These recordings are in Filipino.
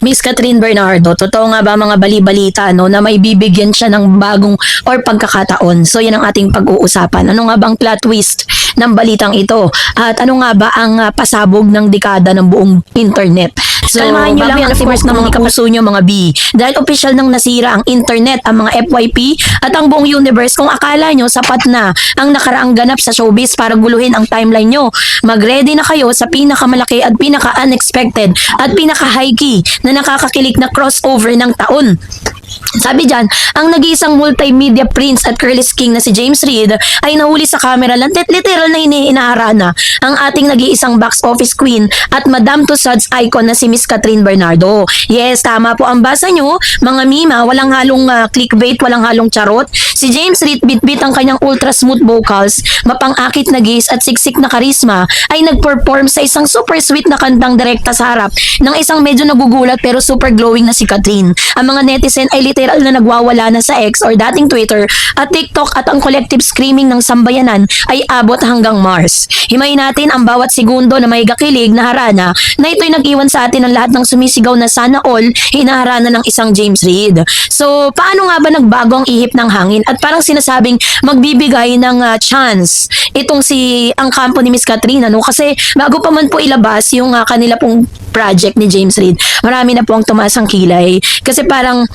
Miss Catherine Bernardo, totoo nga ba mga bali-balita no, na may bibigyan siya ng bagong or pagkakataon? So yan ang ating pag-uusapan. Ano nga bang plot twist ng balitang ito? At ano nga ba ang pasabog ng dekada ng buong internet? So, kalmahan nyo lang ang first ng mga puso nyo mga B. Dahil official nang nasira ang internet, ang mga FYP at ang buong universe. Kung akala nyo sapat na ang nakaraang ganap sa showbiz para guluhin ang timeline nyo, mag-ready na kayo sa pinakamalaki at pinaka-unexpected at pinaka-high key na nakakakilig na crossover ng taon. Sabi dyan, ang nag-iisang multimedia prince at Curly's King na si James Reid ay nahuli sa camera lang literal na hinihinarana ang ating nag-iisang box office queen at Madame Tussauds icon na si Miss Catherine Bernardo. Yes, tama po ang basa nyo, mga mima, walang halong clickbait, walang halong charot. Si James Reid, bitbit ang kanyang ultra smooth vocals, mapang-akit na gaze at siksik na karisma ay nag-perform sa isang super sweet na kantang direkta sa harap ng isang medyo nagugulat pero super glowing na si Catherine. Ang mga netizen ay literal na nagwawala na sa X or dating Twitter at TikTok at ang collective screaming ng sambayanan ay abot hanggang Mars. Himayin natin ang bawat segundo na may gakilig na harana na ito'y nag-iwan sa atin ng lahat ng sumisigaw na sana all hinaharana ng isang James Reid. So, paano nga ba nagbago ang ihip ng hangin at parang sinasabing magbibigay ng chance itong ang kampo ni Miss Catherine, no? Kasi bago pa man po ilabas yung kanila pong project ni James Reid, marami na po ang tumaas ang kilay. Kasi parang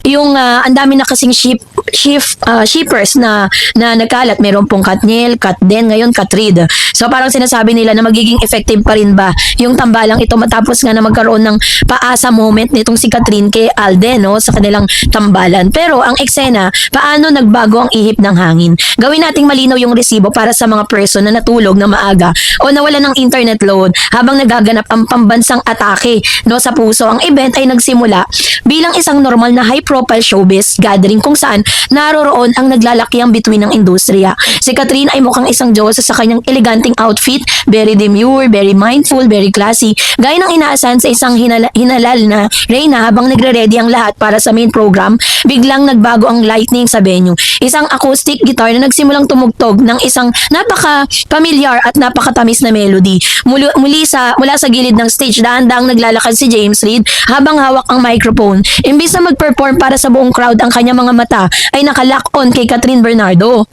yung ang dami na kasing shippers na nagkalat. Meron pong Katniel, Katden, ngayon Katrid. So parang sinasabi nila na magiging effective pa rin ba yung tambalang ito matapos nga na magkaroon ng paasa moment nitong si Catherine kay Alden, no, sa kanilang tambalan. Pero ang eksena, paano nagbago ang ihip ng hangin? Gawin nating malinaw yung resibo para sa mga person na natulog na maaga o nawala ng internet load habang nagaganap ang pambansang atake, no, sa puso. Ang event ay nagsimula bilang isang normal na high-profile showbiz gathering kung saan naroroon ang naglalakiang bituin ng industriya. Si Catherine ay mukhang isang diyosa sa kanyang eleganting outfit, very demure, very mindful, very classy, gaya ng inaasahan sa isang hinalal na reyna. Habang nagre-ready ang lahat para sa main program, biglang nagbago ang lighting sa venue. Isang acoustic guitar na nagsimulang tumugtog ng isang napaka-familiar at napakatamis na melody. Mula sa gilid ng stage, dahan-dahang naglalakad si James Reid habang hawak ang microphone. Imbis na mag-perform para sa buong crowd, ang kanyang mga mata ay nakalock on kay Catherine Bernardo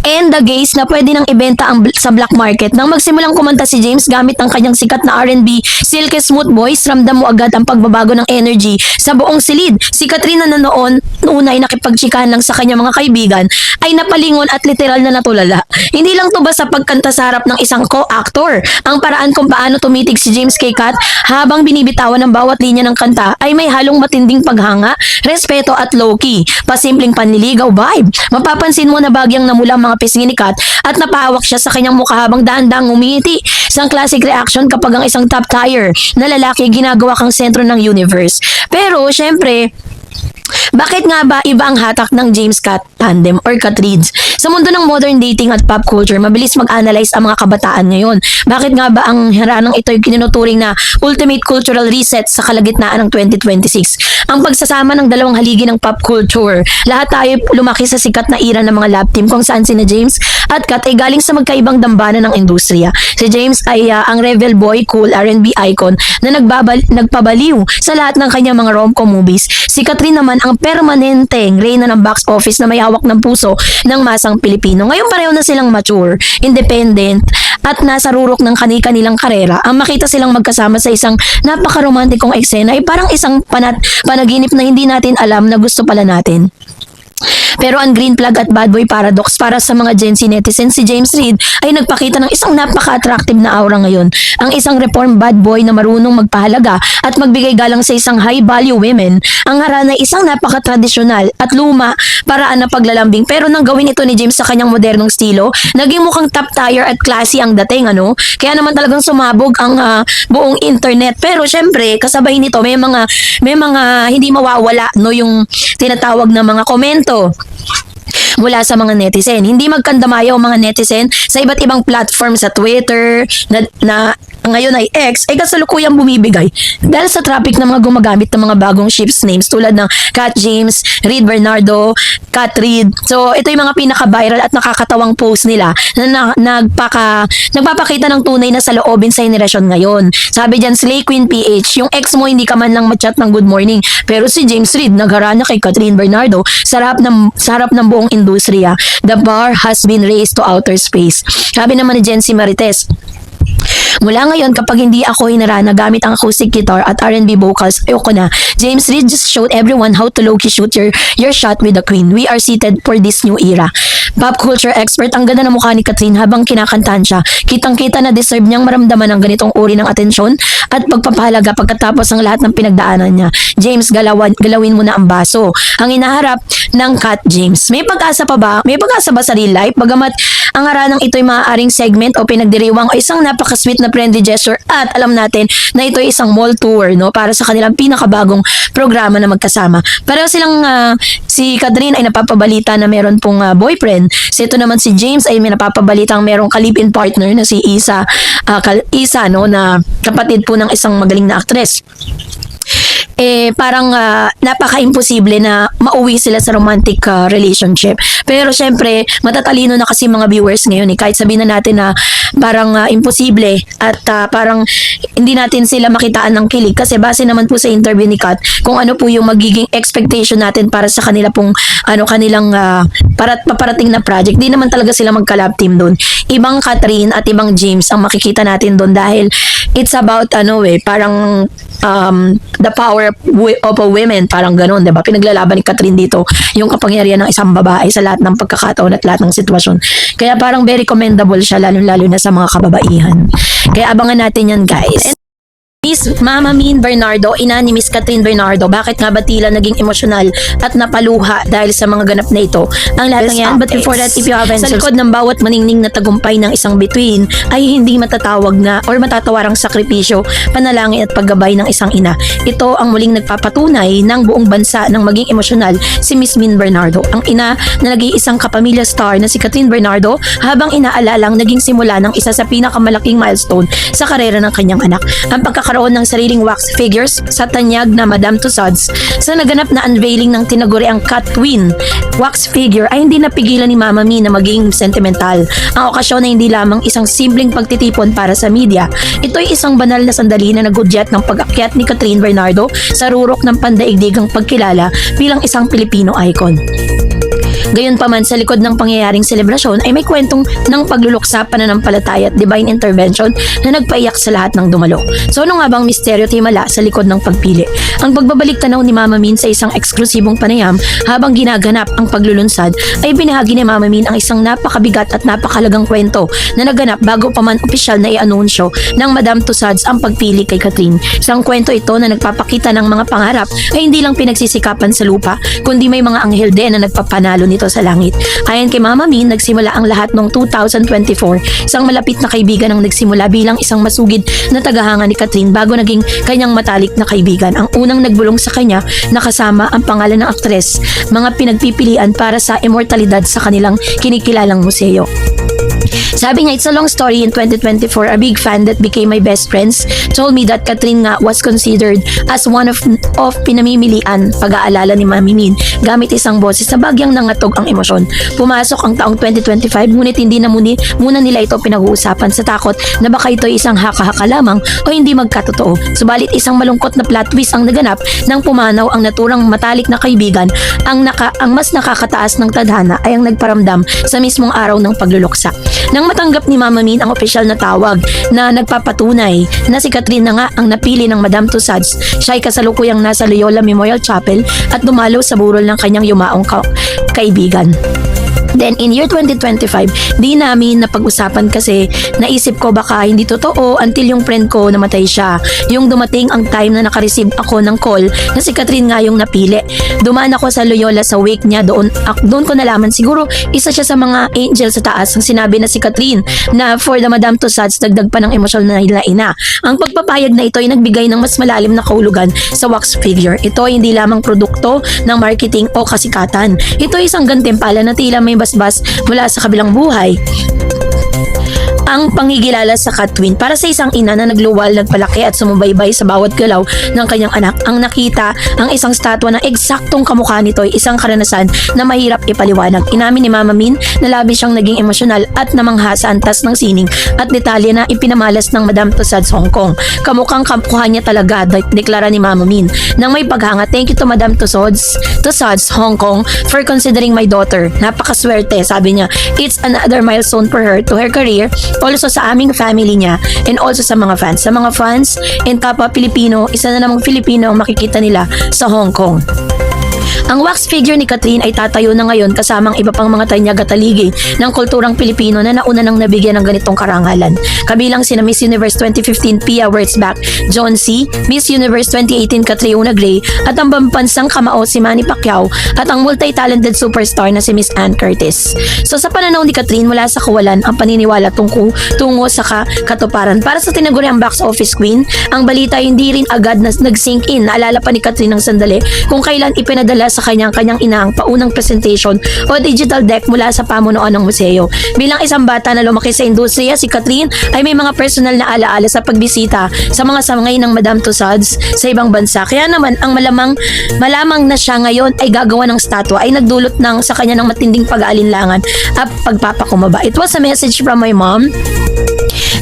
and the gaze na pwede nang ibenta sa black market. Nang magsimulang kumanta si James gamit ang kanyang sikat na R&B silky smooth voice, ramdam mo agad ang pagbabago ng energy sa buong silid. Si Catherine na noon una ay nakipagtsikahan lang sa kanyang mga kaibigan ay napalingon at literal na natulala. Hindi lang to basta pagkanta sa harap ng isang co-actor. Ang paraan kung paano tumitig si James kay Kat habang binibitawan ng bawat linya ng kanta ay may halong matinding paghanga, respeto at low-key. Pasimpleng panliligaw vibe. Mapapansin mo na bagyang namula mga pisngi ni Kat at napahawak siya sa kanyang mukha habang dahan-dahang umiti. Isang classic reaction kapag ang isang top tier na lalaki ginagawa kang sentro ng universe. Pero syempre, bakit nga ba iba ang hatak ng James Kat tandem or Catrids? Sa mundo ng modern dating at pop culture, mabilis mag-analyze ang mga kabataan ngayon. Bakit nga ba ang haranang ito ay kinuturing na ultimate cultural reset sa kalagitnaan ng 2026? Ang pagsasama ng dalawang haligi ng pop culture. Lahat tayo lumaki sa sikat na era ng mga love team kung saan sina James at Kat ay galing sa magkaibang dambana ng industriya. Si James ay ang rebel boy, cool R&B icon na nagpabaliw sa lahat ng kanyang mga rom-com movies. Si Catherine naman ang permanenteng reyna ng box office na may hawak ng puso ng masang Pilipino. Ngayon pareho na silang mature, independent, at nasa rurok ng kanilang karera. Ang makita silang magkasama sa isang napaka-romantikong eksena ay parang isang panaginip na hindi natin alam na gusto pala natin. Pero ang green flag at bad boy paradox para sa mga Gen Z netizens, si James Reid ay nagpakita ng isang napaka-attractive na aura ngayon. Ang isang reform bad boy na marunong magpahalaga at magbigay galang sa isang high-value women. Ang harana ay isang napaka-tradisyonal at luma paraan ng paglalambing. Pero nang gawin ito ni James sa kanyang modernong estilo, naging mukhang top tier at classy ang dating, ano? Kaya naman talagang sumabog ang buong internet. Pero syempre, kasabay nito may mga hindi mawawala, no, yung tinatawag na mga komento. mula sa mga netizen. Hindi magkandamayaw mga netizen sa iba't ibang platform sa Twitter na ngayon ay X ay kasalukuyang bumibigay dahil sa traffic ng mga gumagamit ng mga bagong ships names tulad ng Kat James, Reed Bernardo, Kat Reed. So ito yung mga pinaka-viral at nakakatawang post nila na nagpapakita ng tunay na saloobin sa henerasyon ngayon. Sabi dyan, Slay Queen PH, yung ex mo hindi ka man lang ma-chat ng good morning, pero si James Reed nagharana kay Catherine Bernardo sa harap ng buong industriya. The bar has been raised to outer space. Sabi naman ni Jency Marites, mula ngayon, kapag hindi ako hinarana gamit ang acoustic guitar at R&B vocals, ayoko na. James Reed just showed everyone how to low-key shoot your shot with the queen. We are seated for this new era. Pop culture expert, ang ganda ng mukha ni Catherine habang kinakantahan siya. Kitang-kita na deserve niyang maramdaman ang ganitong uri ng atensyon at pagpapahalaga pagkatapos ng lahat ng pinagdaanan niya. James, galawin mo na ang baso. Ang inaharap ng Kat James. May pag-asa pa ba? May pag-asa ba sa real life? Bagamat ang haranang ito'y maaaring segment o pinagdiriwang o isang napaka-sweet na friendly gesture at alam natin na ito ay isang mall tour, no, para sa kanilang pinakabagong programa na magkasama. Pareho silang si Catherine ay napapabalita na meron pong boyfriend. So ito naman si James ay may napapabalitang merong kalipin partner na si Isa, no, na kapatid po ng isang magaling na aktres. Parang napaka-imposible na mauwi sila sa romantic relationship. Pero syempre, matatalino na kasi mga viewers ngayon kahit sabihin na natin na parang imposible at parang hindi natin sila makitaan ng kilig kasi base naman po sa interview ni Kat kung ano po yung magiging expectation natin para sa kanila pong kanilang paparating na project. Di naman talaga sila magka-love team doon. Ibang Catherine at ibang James ang makikita natin doon dahil it's about parang the power of a women, parang ganun, 'di ba? Pinaglalaban ni Catherine dito yung kapangyarihan ng isang babae sa lahat ng pagkakataon at lahat ng sitwasyon. Kaya parang very commendable siya lalo na sa mga kababaihan. Kaya abangan natin 'yan, guys. Miss Mama Min Bernardo, ina ni Miss Catherine Bernardo, bakit nga ba tila naging emosyonal at napaluha dahil sa mga ganap na ito? Ang lahat ng yan, but before that, if you haven't, sa likod ng bawat maningning na tagumpay ng isang bituin ay hindi matatawag na or matatawarang sakripisyo, panalangin at paggabay ng isang ina. Ito ang muling nagpapatunay ng buong bansa ng maging emosyonal si Miss Min Bernardo, ang ina na nag-iisang kapamilya star na si Catherine Bernardo habang inaalalang naging simula ng isa sa pinakamalaking milestone sa karera ng kanyang anak. Ang pagkakaroon ng sariling wax figures sa tanyag na Madame Tussauds. Sa naganap na unveiling ng tinaguriang Cat Twin wax figure ay hindi napigilan ni Mama Mi na maging sentimental. Ang okasyon ay hindi lamang isang simpleng pagtitipon para sa media. Ito ay isang banal na sandali na nagudyat ng pag-akyat ni Catherine Bernardo sa rurok ng pandaigdigang pagkilala bilang isang Pilipino icon. Gayunpaman, sa likod ng pangyayaring selebrasyon ay may kwentong ng pagluluksa, pananampalataya at divine intervention na nagpaiyak sa lahat ng dumalo. So ano nga bang misteryo timala sa likod ng pagpili? Ang pagbabalik tanaw ni Mama Min sa isang eksklusibong panayam habang ginaganap ang paglulunsad ay binahagi ni Mama Min ang isang napakabigat at napakalagang kwento na naganap bago pa man opisyal na i-anunsyo ng Madame Tussauds ang pagpili kay Catherine. Isang kwento ito na nagpapakita ng mga pangarap ay hindi lang pinagsisikapan sa lupa, kundi may mga anghel din na nagpapanalo nito sa langit. Ayon kay Mama Min, nagsimula ang lahat noong 2024. Isang malapit na kaibigan ang nagsimula bilang isang masugid na tagahanga ni Catherine bago naging kanyang matalik na kaibigan. Ang unang nagbulong sa kanya nakasama ang pangalan ng aktres, mga pinagpipilian para sa immortalidad sa kanilang kinikilalang museo. Sabi niya, it's a long story. In 2024, a big fan that became my best friends told me that Catherine nga was considered as one of pinamimilian pag-aalala ni Mami Min gamit isang boses na bagyang nangatog ang emosyon. Pumasok ang taong 2025 ngunit hindi na muna nila ito pinag-uusapan sa takot na baka ito isang haka-haka lamang o hindi magkatotoo. Subalit isang malungkot na plot twist ang naganap nang pumanaw ang naturang matalik na kaibigan. Ang mas nakakataas ng tadhana ay ang nagparamdam sa mismong araw ng pagluluksa. Nang matanggap ni Mama Min ang opisyal na tawag na nagpapatunay na si Catherine na nga ang napili ng Madame Tussauds, siya ay kasalukuyang nasa Loyola Memorial Chapel at dumalo sa burol ng kanyang yumaong kaibigan. Then in year 2025, di namin napag-usapan kasi naisip ko baka hindi totoo until yung friend ko namatay siya. Yung dumating ang time na nakareceive ako ng call na si Catherine nga yung napili. Dumaan ako sa Loyola sa wake niya, doon ko nalaman siguro isa siya sa mga angel sa taas ang sinabi na si Catherine na for the Madame Tussauds dagdag pa ng emosyon na ina. Ang pagpapayag na ito ay nagbigay ng mas malalim na kahulugan sa wax figure. Ito ay hindi lamang produkto ng marketing o kasikatan. Ito ay isang gantimpala na tila may basbas mula sa kabilang buhay. Ang pangigilala sa Catherine para sa isang ina na nagluwal, nagpalaki at sumubaybay sa bawat galaw ng kanyang anak. Ang nakita ang isang statwa na eksaktong kamukha nito ay isang karanasan na mahirap ipaliwanag. Inamin ni Mama Min na labis siyang naging emosyonal at namangha sa antas ng sining at detalye na ipinamalas ng Madame Tussauds Hong Kong. Kamukhang kamukha niya talaga, deklara ni Mama Min. Nang may paghanga, thank you to Madame Tussauds Hong Kong for considering my daughter. Napakaswerte, sabi niya. It's another milestone for her to her career, also sa aming family niya, and also sa mga fans. Sa mga fans and kapwa Pilipino, isa na namang Filipino ang makikita nila sa Hong Kong. Ang wax figure ni Catherine ay tatayo na ngayon kasamang iba pang mga tanyag at taligi ng kulturang Pilipino na nauna nang nabigyan ng ganitong karangalan. Kabilang sina Miss Universe 2015 Pia Wurtzbach, John C., Miss Universe 2018 Catriona Gray, at ang pambansang kamao si Manny Pacquiao at ang multi-talented superstar na si Miss Ann Curtis. So sa pananaw ni Catherine, mula sa kawalan ang paniniwala tungo sa katuparan. Para sa tinaguriang box office queen, ang balita hindi rin agad na nag-sink in. Naalala pa ni Catherine ng sandali kung kailan ipinadala sa kanyang ina ang paunang presentation o digital deck mula sa pamunuan ng museo. Bilang isang bata na lumaki sa industriya, si Catherine ay may mga personal na alaala sa pagbisita sa mga sangay ng Madame Tussauds sa ibang bansa. Kaya naman ang malamang na siya ngayon ay gagawa ng statwa ay nagdulot sa kanya ng matinding pag-aalinlangan at pagpapakumbaba. It was a message from my mom.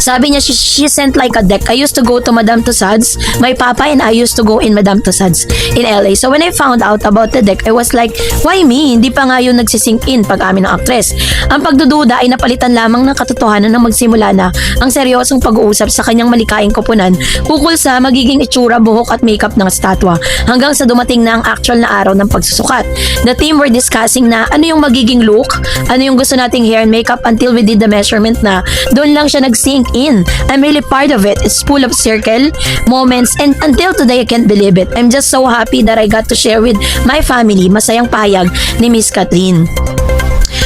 Sabi niya, she sent like a deck. I used to go to Madame Tussauds, my papa and I used to go in Madame Tussauds in LA. So when I found out about the deck, I was like, why me? Hindi pa nga yun nagsisink in pag amin ng aktres. Ang pagdududa ay napalitan lamang ng katotohanan na magsimula na ang seryosong pag-uusap sa kanyang malikaing koponan ukol sa magiging itsura, buhok at makeup ng statwa hanggang sa dumating na ang actual na araw ng pagsusukat. The team were discussing na ano yung magiging look, ano yung gusto nating hair and makeup until we did the measurement na doon lang siya nag-sink in. I'm really part of it. It's full of circle moments and until today I can't believe it. I'm just so happy that I got to share with my family. Masayang pahayag ni Miss Catherine.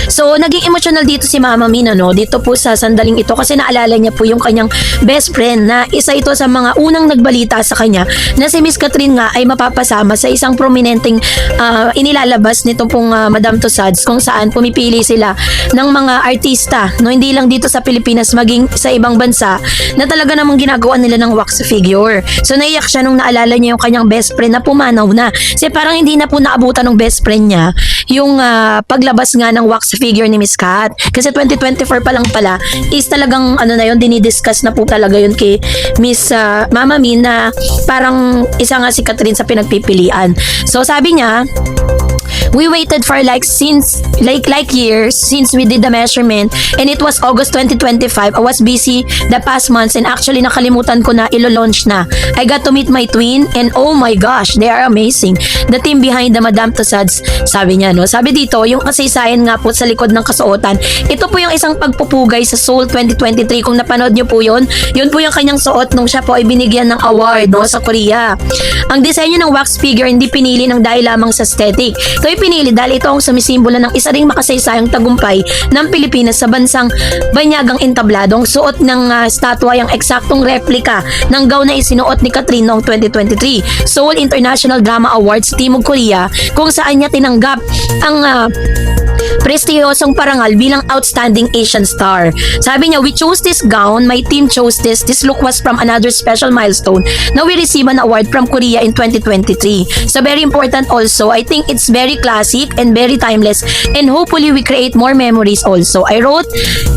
So, naging emotional dito si Mama Min, dito po sa sandaling ito kasi naalala niya po yung kanyang best friend na isa ito sa mga unang nagbalita sa kanya na si Miss Catherine nga ay mapapasama sa isang prominenteng inilalabas nito pong Madame Tussauds kung saan pumipili sila ng mga artista, hindi lang dito sa Pilipinas maging sa ibang bansa na talaga namang ginagawa nila ng wax figure. So, naiyak siya nung naalala niya yung kanyang best friend na pumanaw na. Kasi parang hindi na po naabutan ng best friend niya yung paglabas nga ng wax figure ni Miss Cat. Kasi 2024 pa lang pala is talagang dinidiscuss na po talaga yun kay Miss Mama Min na parang isa nga si Catherine sa pinagpipilian. So sabi niya, we waited for like years since we did the measurement and it was August 2025. I was busy the past months and actually nakalimutan ko na ilo-launch na. I got to meet my twin and oh my gosh, they are amazing. The team behind the Madame Tussauds, sabi niya, Sabi dito, yung kasaysayan nga po sa likod ng kasuotan. Ito po yung isang pagpupugay sa Seoul 2023. Kung napanood niyo po yun po yung kanyang suot nung siya po ay binigyan ng award sa Korea. Ang disenyo ng wax figure hindi pinili ng dahil lamang sa aesthetic. Ito ay pinili dahil ito ang sumisimbolo ng isa ring makasaysayang tagumpay ng Pilipinas sa bansang banyagang entabladong suot ng statwa yung eksaktong replika ng gown na isinuot ni Catherine noong 2023 Seoul International Drama Awards sa Timog Korea kung saan niya tinanggap ang prestiyosong parangal bilang Outstanding Asian Star. Sabi niya, we chose this gown, my team chose this. This look was from another special milestone na we received an award from Korea in 2023. So very important also, I think it's very classic and very timeless and hopefully we create more memories also. I wrote,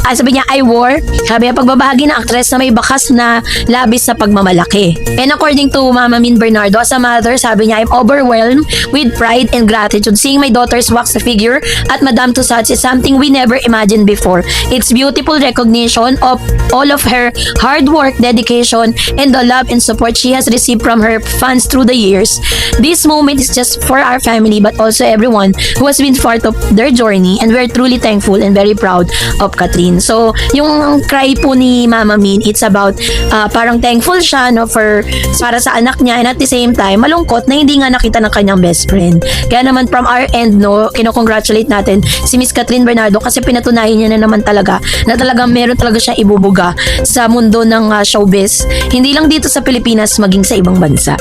sabi niya, I wore, sabi niya, pagbabahagi ng actress na may bakas na labis sa pagmamalaki. And according to Mama Min Bernardo, as a mother, sabi niya, I'm overwhelmed with pride and gratitude seeing my daughter's wax figure at Madame to such is something we never imagined before. It's beautiful recognition of all of her hard work, dedication, and the love and support she has received from her fans through the years. This moment is just for our family but also everyone who has been part of their journey, and we're truly thankful and very proud of Catherine. So, yung cry po ni Mama Min, it's about parang thankful siya no para sa anak niya, and at the same time malungkot na hindi nga nakita ng kanyang best friend. Kaya naman from our end no, kino-congratulate natin si Miss Catherine Bernardo kasi pinatunayan niya na naman talaga na talagang meron talaga siyang ibubuga sa mundo ng showbiz, hindi lang dito sa Pilipinas maging sa ibang bansa.